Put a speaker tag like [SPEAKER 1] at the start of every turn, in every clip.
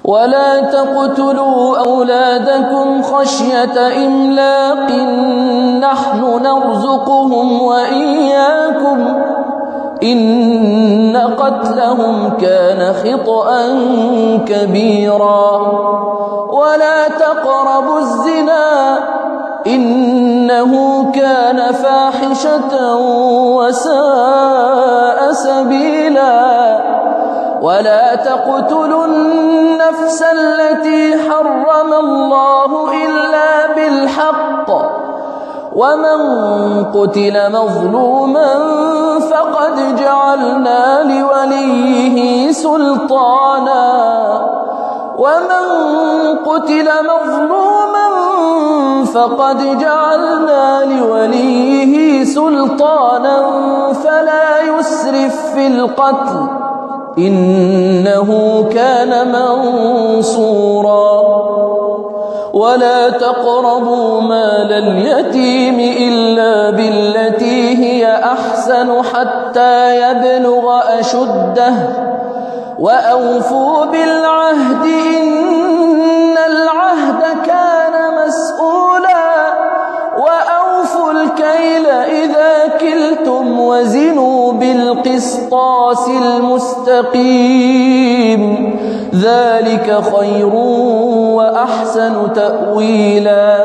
[SPEAKER 1] ولا تقتلوا أولادكم خشية إملاق نحن نرزقهم وإياكم إن قتلهم كان خطأ كبيرا ولا تقربوا الزنا إنه كان فاحشة وساء سبيلا ولا تقتلوا النفس التي حرم الله إلا بالحق ومن قتل مظلوما فقد جعلنا لوليه سلطانا فلا يسرف في القتل إنه كان منصورا ولا تقربوا مال اليتيم إلا بالتي هي أحسن حتى يبلغ أشده وأوفوا بالعهد إن العهد كان مسؤولا وأوفوا الكيل إذا كلتم وزنوا بالقسطاس المستقيم ذلك خير وأحسن تأويلا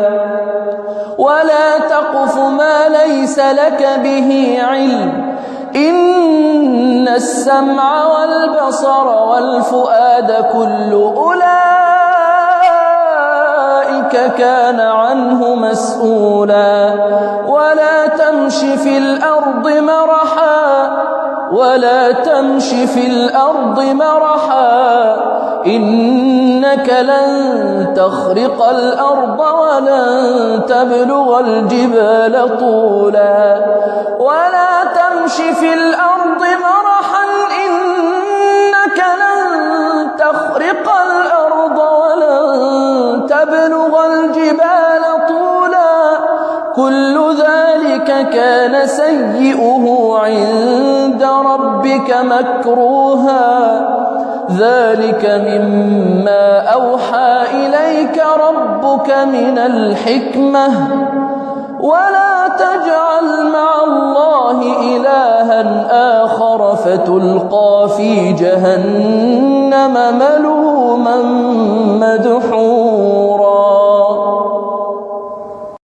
[SPEAKER 1] ولا تقف ما ليس لك به علم إن السمع والبصر والفؤاد كل أولئك كان عنه مسؤولا ولا تمش في الأرض مرحا إنك لن تخرق الأرض ولن تبلغ الجبال طولا ولا تمش في الأرض مرحا إنك لن تخرق الأرض ولن تبلغ الجبال طولا كل ذلك كان سيئه عند ربك مكروها ذلك مما أوحى إليك ربك من الحكمة ولا تجعل مع الله إلها آخر فتلقى في جهنم